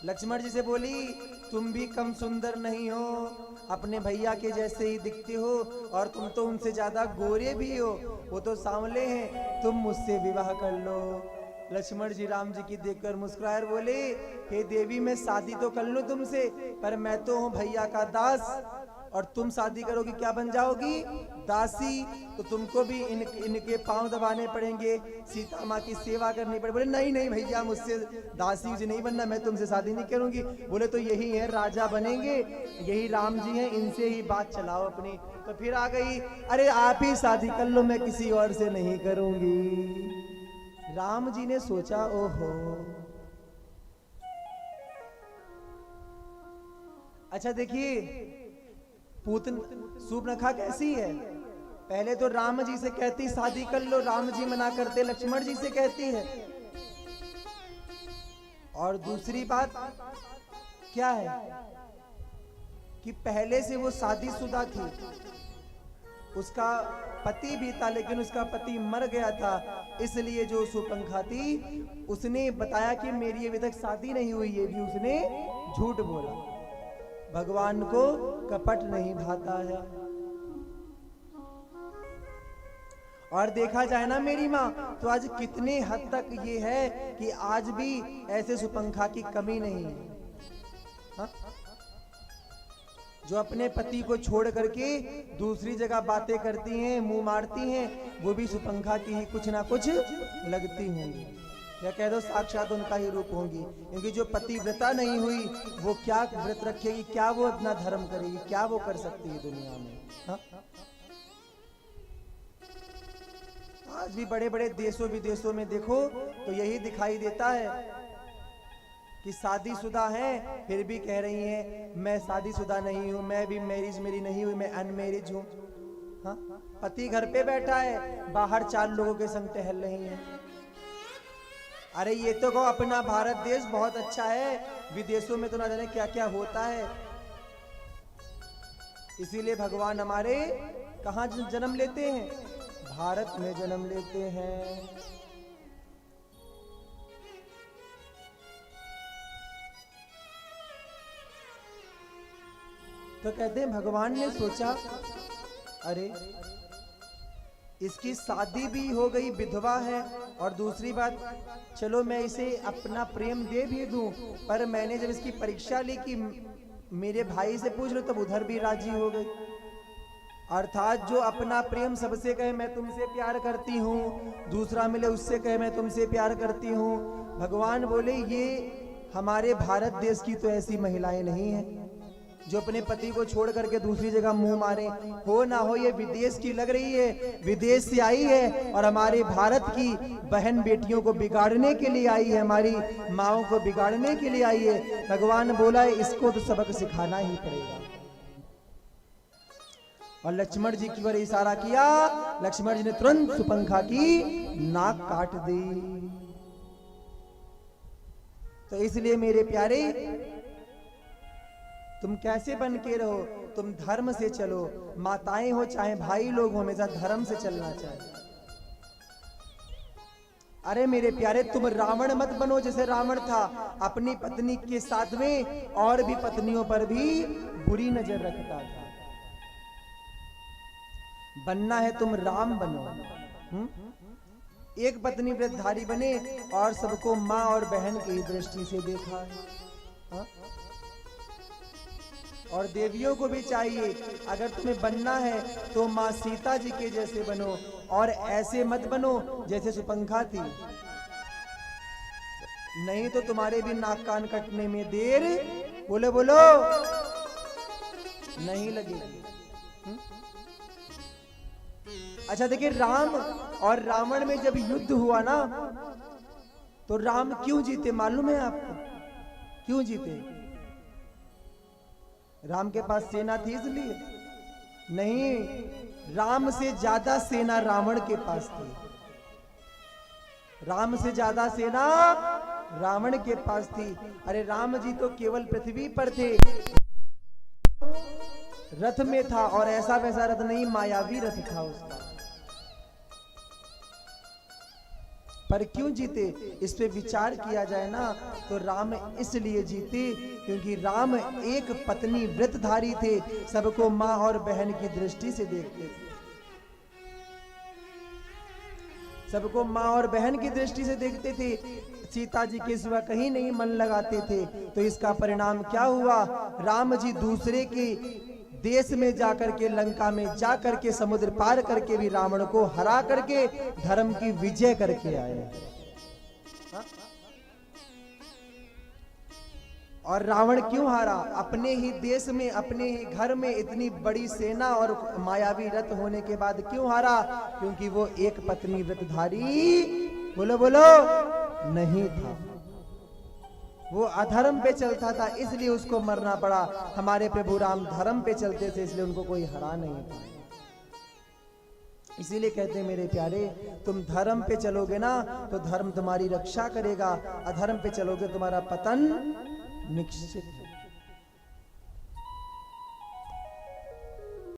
लक्ष्मण जी से बोली तुम भी कम सुंदर नहीं हो, अपने भैया के जैसे ही दिखते हो, और तुम तो उनसे ज्यादा गोरे भी हो, वो तो सांवले हैं, तुम मुझसे विवाह कर लो। लक्ष्मण जी राम जी की देखकर मुस्कुराए और बोले हे देवी मैं शादी तो कर लूं तुमसे, पर मैं तो हूं भैया का दास, और तुम शादी करोगी क्या बन जाओगी? दासी। तो तुमको भी इनके पांव दबाने पड़ेंगे, सीता माँ की सेवा करनी पड़ेगी। बोले नहीं नहीं भैया मुझसे दासी उसी नहीं बनना, मैं तुमसे शादी नहीं करूंगी। बोले तो यही है राजा बनेंगे, यही राम जी हैं, इनसे ही बात चलाओ अपनी। तो फिर आ गई अरे आप ही शादी कर लो, मैं किसी और से नहीं करूंगी। राम जी ने सोचा ओहो, अच्छा देखिए पूतन सूर्पनखा कैसी है। पहले तो राम जी से कहती शादी कर लो, राम जी मना करते, लक्ष्मण जी से कहती है। और दूसरी बात क्या है कि पहले से वो शादीशुदा थी, उसका पति भी था, लेकिन उसका पति मर गया था, इसलिए जो सूर्पनखा थी उसने बताया कि मेरी अभी तक शादी नहीं हुई, ये भी उसने झूठ बोला। भगवान को कपट नहीं भाता है। और देखा जाए ना मेरी माँ, तो आज कितने हद तक ये है कि आज भी ऐसे सूर्पनखा की कमी नहीं है। हा? जो अपने पति को छोड़ करके दूसरी जगह बातें करती हैं, मुंह मारती हैं, वो भी सूर्पनखा की ही कुछ ना कुछ लगती होंगी, या कह दो साक्षात उनका ही रूप होंगी। क्योंकि जो पतिव्रता नहीं हुई वो क्या व्रत रखेगी, क्या वो अपना धर्म करेगी, क्या वो कर सकती है दुनिया में। हा? आज भी बड़े बड़े देशों विदेशों में देखो तो यही दिखाई देता है कि शादीशुदा हैं फिर भी कह रही हैं मैं शादीशुदा नहीं हूं, मैं भी मैरिज मेरी नहीं हुई, मैं अनमैरिज हूं। हाँ? पति घर पे बैठा है, बाहर 4 लोगों के संग टहल रही हैं। अरे ये तो कहो अपना भारत देश बहुत अच्छा है, विदेशों में तो ना जाने क्या क्या होता है। इसीलिए भगवान हमारे कहाँ जन्म लेते हैं? भारत में जन्म लेते हैं। तो कहते हैं भगवान ने सोचा अरे इसकी शादी भी हो गई, विधवा है, और दूसरी बात चलो मैं इसे अपना प्रेम दे भी दूं, पर मैंने जब इसकी परीक्षा ली कि मेरे भाई से पूछ लो तब उधर भी राजी हो गई। अर्थात जो अपना प्रेम सबसे कहे मैं तुमसे प्यार करती हूँ, दूसरा मिले उससे कहे मैं तुमसे प्यार करती हूँ। भगवान बोले ये हमारे भारत देश की तो ऐसी महिलाएं नहीं हैं जो अपने पति को छोड़ करके दूसरी जगह मुंह मारे। हो ना हो ये विदेश की लग रही है, विदेश से आई है और हमारे भारत की बहन बेटियों को बिगाड़ने के लिए आई है, हमारी माओं को बिगाड़ने के लिए आई है। भगवान बोला है इसको तो सबक सिखाना ही पड़ेगा। और लक्ष्मण जी की ओर इशारा किया, लक्ष्मण जी ने तुरंत सूर्पनखा की नाक काट दी। तो इसलिए मेरे प्यारे तुम कैसे बन के रहो, तुम धर्म से चलो, माताएं हो चाहे भाई लोग हो, हमेशा धर्म से चलना चाहिए। अरे मेरे प्यारे तुम रावण मत बनो जैसे रावण था, अपनी पत्नी के साथ में और भी पत्नियों पर भी बुरी नजर रखता था। बनना है तुम राम बनो। एक पत्नी व्रतधारी बने और सबको माँ और बहन की दृष्टि से देखा। हा? और देवियों को भी चाहिए अगर तुम्हें बनना है तो माँ सीता जी के जैसे बनो, और ऐसे मत बनो जैसे सूर्पनखा थी, नहीं तो तुम्हारे भी नाक कान कटने में देर बोलो बोलो नहीं लगेगी। अच्छा देखिए राम और रावण में जब युद्ध हुआ ना तो राम क्यों जीते मालूम है आपको? क्यों जीते? राम के पास सेना थी इसलिए नहीं, राम से ज्यादा सेना रावण के पास थी। राम से ज्यादा सेना रावण के पास थी। अरे राम जी तो केवल पृथ्वी पर थे, रथ में था, और ऐसा वैसा रथ नहीं, मायावी रथ था उसका। पर क्यों जीते, इस पे विचार किया जाए ना तो राम इसलिए जीते क्योंकि राम एक पत्नी व्रतधारी थे, सबको माँ और बहन की दृष्टि से देखते थे, सबको माँ और बहन की दृष्टि से देखते थे, सीता जी के सिवा कहीं नहीं मन लगाते थे। तो इसका परिणाम क्या हुआ, राम जी दूसरे के देश में जाकर के, लंका में जाकर के, समुद्र पार करके भी रावण को हरा करके धर्म की विजय करके आए। और रावण क्यों हारा, अपने ही देश में, अपने ही घर में इतनी बड़ी सेना और मायावी रथ होने के बाद क्यों हारा, क्योंकि वो एक पत्नी व्रतधारी बोलो बोलो नहीं था, वो अधर्म पे चलता था, इसलिए उसको मरना पड़ा। हमारे प्रभु राम धर्म पे चलते थे, इसलिए उनको कोई हरा नहीं था। इसीलिए कहते हैं मेरे प्यारे, तुम धर्म पे चलोगे ना तो धर्म तुम्हारी रक्षा करेगा, अधर्म पे चलोगे तुम्हारा पतन निश्चित है।